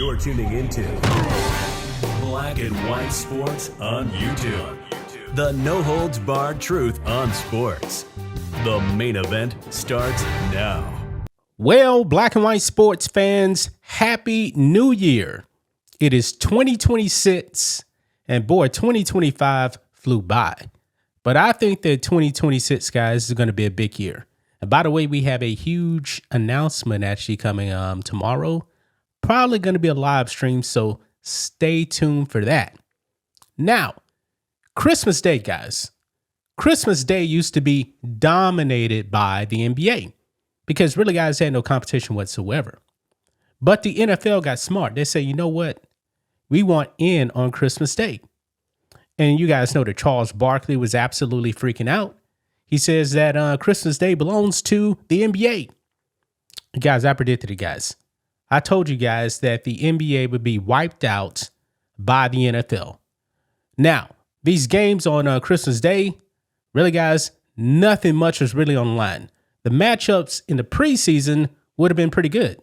You're tuning into Black and White Sports on YouTube. The no-holds-barred truth on sports. The main event starts now. Well, Black and White Sports fans, Happy New Year. It is 2026, and boy, 2025 flew by. But I think that 2026, guys, is going to be a big year. And by the way, we have a huge announcement actually coming tomorrow. Probably going to be a live stream, so stay tuned for that. Now, Christmas Day, guys. Christmas Day used to be dominated by the NBA because really guys had no competition whatsoever. But the NFL got smart. They say, you know what? We want in on Christmas Day. And you guys know that Charles Barkley was absolutely freaking out. He says that Christmas Day belongs to the NBA. Guys, I predicted it, guys. I told you guys that the NBA would be wiped out by the NFL. Now, these games on Christmas Day, really, guys, nothing much was really on the line. The matchups in the preseason would have been pretty good.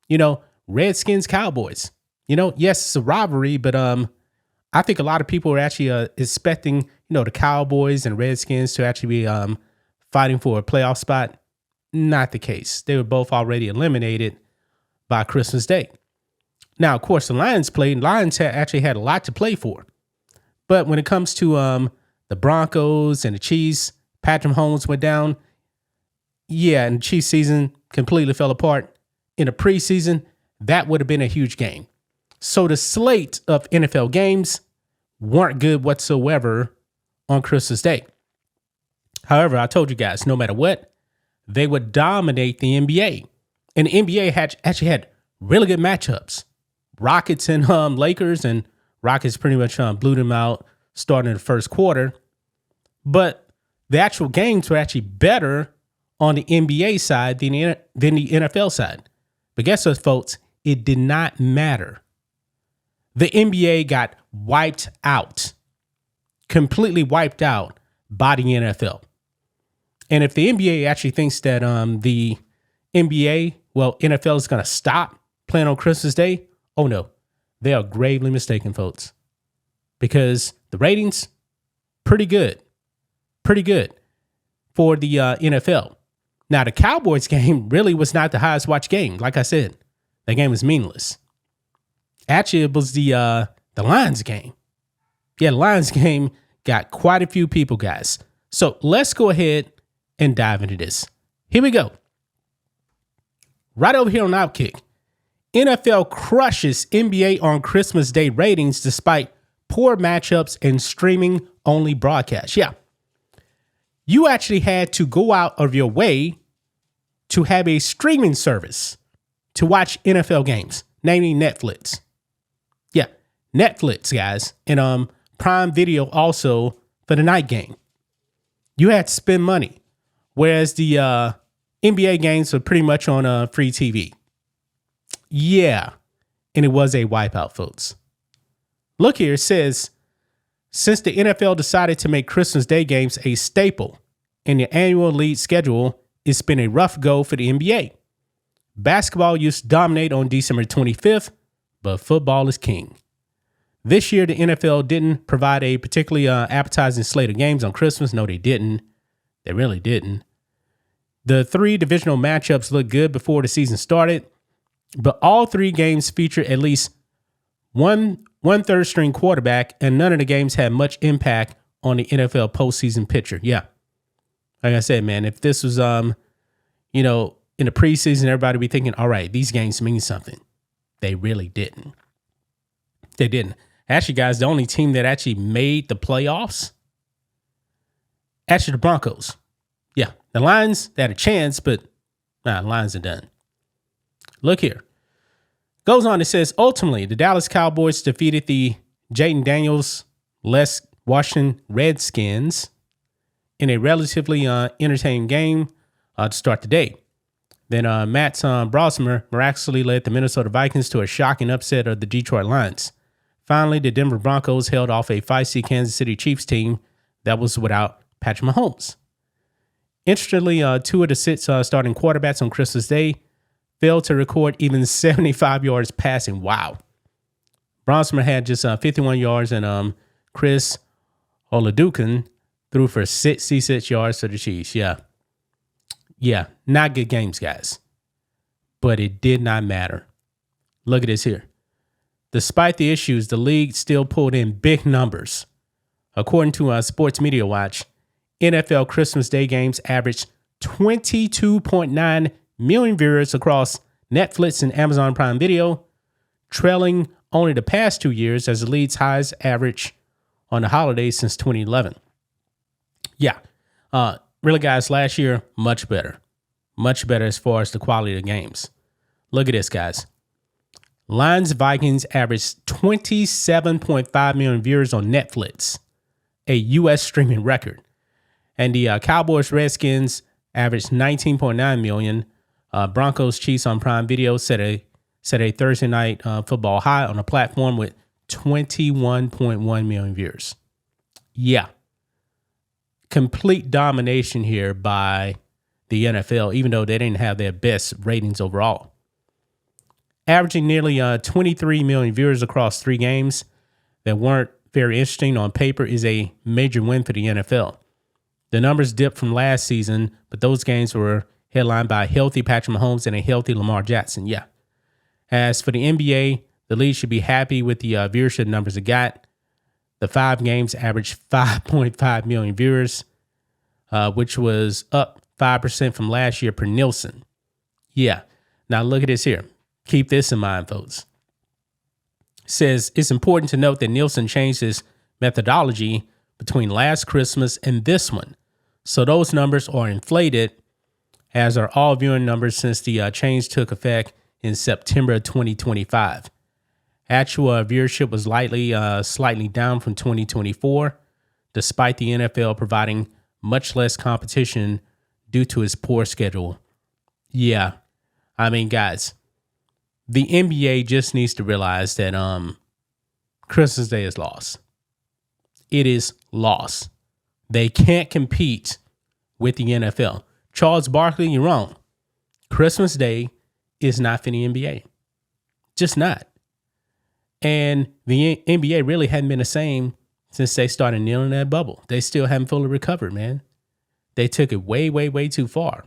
You know, Redskins, Cowboys. You know, yes, it's a rivalry, but I think a lot of people are actually expecting, the Cowboys and Redskins to actually be fighting for a playoff spot. Not the case. They were both already eliminated by Christmas Day. Now, of course, the Lions played. Lions actually had a lot to play for. But when it comes to the Broncos and the Chiefs, Patrick Mahomes went down. Yeah, and the Chiefs season completely fell apart. In the preseason, that would have been a huge game. So the slate of NFL games weren't good whatsoever on Christmas Day. However, I told you guys, no matter what, they would dominate the NBA. And the NBA actually had really good matchups. Rockets and Lakers, and Rockets pretty much blew them out starting in the first quarter. But the actual games were actually better on the NBA side than the NFL side. But guess what, folks? It did not matter. The NBA got wiped out, completely wiped out by the NFL. And if the NBA actually thinks that the NFL is going to stop playing on Christmas Day, oh no, they are gravely mistaken, folks. Because the ratings, pretty good for the NFL. Now, the Cowboys game really was not the highest watched game. Like I said, that game was meaningless. Actually, it was the Lions game. Yeah, the Lions game got quite a few people, guys. So let's go ahead and dive into this. Here we go. Right over here on Outkick. NFL crushes NBA on Christmas Day ratings despite poor matchups and streaming-only broadcasts. Yeah. You actually had to go out of your way to have a streaming service to watch NFL games, namely Netflix. Yeah, Netflix, guys, and Prime Video also for the night game. You had to spend money, whereas the NBA games were pretty much on free TV. Yeah, and it was a wipeout, folks. Look here, it says, since the NFL decided to make Christmas Day games a staple in the annual league schedule, it's been a rough go for the NBA. Basketball used to dominate on December 25th, but football is king. This year, the NFL didn't provide a particularly appetizing slate of games on Christmas. No, they didn't. They really didn't. The three divisional matchups looked good before the season started, but all three games featured at least one third string quarterback, and none of the games had much impact on the NFL postseason picture. Yeah. Like I said, man, if this was, in the preseason, everybody would be thinking, all right, these games mean something. They really didn't. They didn't. Actually, guys, the only team that actually made the playoffs, actually the Broncos. Yeah, the Lions, they had a chance, but the Lions are done. Look here. Goes on, it says, ultimately, the Dallas Cowboys defeated the Jaden Daniels-less Washington Redskins in a relatively entertaining game to start the day. Then Matt Brosmer miraculously led the Minnesota Vikings to a shocking upset of the Detroit Lions. Finally, the Denver Broncos held off a feisty Kansas City Chiefs team that was without Patrick Mahomes. Interestingly, two of the six starting quarterbacks on Christmas Day failed to record even 75 yards passing. Wow. Bronsman had just 51 yards, and Chris Oladukin threw for 66 yards to the Chiefs. Yeah, not good games, guys. But it did not matter. Look at this here. Despite the issues, the league still pulled in big numbers. According to Sports Media Watch, NFL Christmas Day games averaged 22.9 million viewers across Netflix and Amazon Prime Video, trailing only the past 2 years as the league's highest average on the holidays since 2011. Yeah, really, guys, last year, much better. Much better as far as the quality of the games. Look at this, guys. Lions Vikings averaged 27.5 million viewers on Netflix, a U.S. streaming record. And the Cowboys Redskins averaged 19.9 million. Broncos Chiefs on Prime Video set a Thursday night football high on the platform with 21.1 million viewers. Yeah. Complete domination here by the NFL, even though they didn't have their best ratings overall. Averaging nearly 23 million viewers across 3 games that weren't very interesting on paper is a major win for the NFL. The numbers dipped from last season, but those games were headlined by a healthy Patrick Mahomes and a healthy Lamar Jackson. Yeah. As for the NBA, the league should be happy with the viewership numbers it got. The 5 games averaged 5.5 million viewers, which was up 5% from last year per Nielsen. Yeah. Now look at this here. Keep this in mind, folks. It says it's important to note that Nielsen changed his methodology between last Christmas and this one. So those numbers are inflated, as are all viewing numbers since the change took effect in September 2025. Actual viewership was slightly down from 2024, despite the NFL providing much less competition due to its poor schedule. Yeah, I mean, guys, the NBA just needs to realize that Christmas Day is lost. It is lost. They can't compete with the NFL. Charles Barkley, you're wrong. Christmas Day is not for the NBA. Just not. And the NBA really hadn't been the same since they started kneeling that bubble. They still haven't fully recovered, man. They took it way, way, way too far.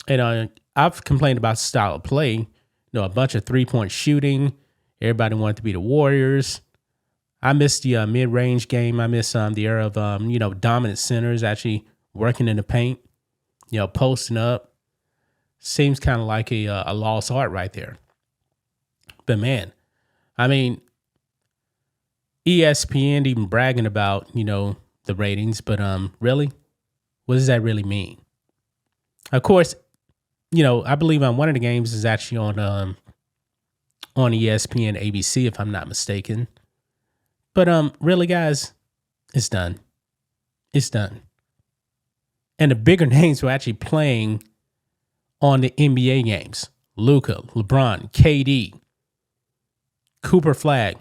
And I've complained about the style of play. A bunch of 3-point shooting. Everybody wanted to be the Warriors. I miss the mid-range game. I miss the era of, dominant centers actually working in the paint, posting up. Seems kind of like a lost art right there. But, man, I mean, ESPN even bragging about, the ratings. But really, what does that really mean? Of course, I believe one of the games is actually on ESPN ABC, if I'm not mistaken. But really, guys, it's done. It's done. And the bigger names were actually playing on the NBA games. Luka, LeBron, KD, Cooper Flag,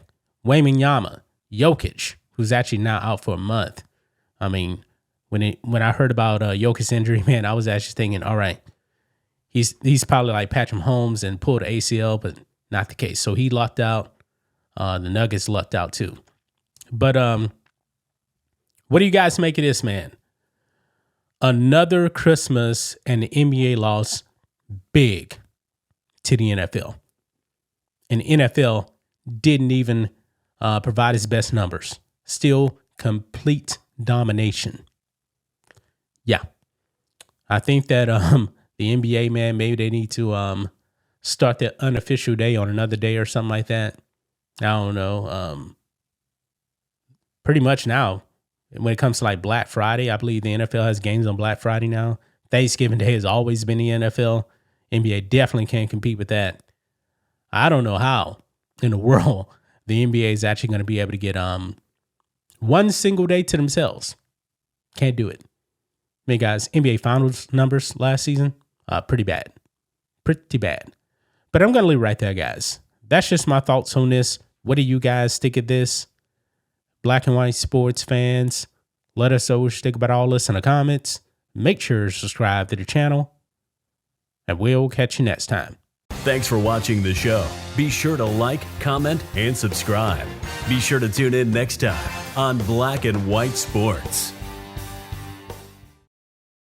Wembanyama, Jokic, who's actually now out for a month. I mean, when I heard about Jokic's injury, man, I was actually thinking, all right, he's probably like Patrick Mahomes and pulled the ACL, but not the case. So he lucked out. The Nuggets lucked out too. But what do you guys make of this, man? Another Christmas and the NBA lost big to the NFL. And the NFL didn't even provide its best numbers. Still complete domination. Yeah. I think that the NBA, man, maybe they need to start their unofficial day on another day or something like that. I don't know. Pretty much now, when it comes to like Black Friday, I believe the NFL has games on Black Friday now. Thanksgiving Day has always been the NFL. NBA definitely can't compete with that. I don't know how in the world the NBA is actually going to be able to get one single day to themselves. Can't do it. I mean, guys, NBA Finals numbers last season, pretty bad. Pretty bad. But I'm going to leave it right there, guys. That's just my thoughts on this. What do you guys think of this? Black and white sports fans, let us know what you think about all this in the comments. Make sure to subscribe to the channel, and we'll catch you next time. Thanks for watching the show. Be sure to like, comment, and subscribe. Be sure to tune in next time on Black and White Sports.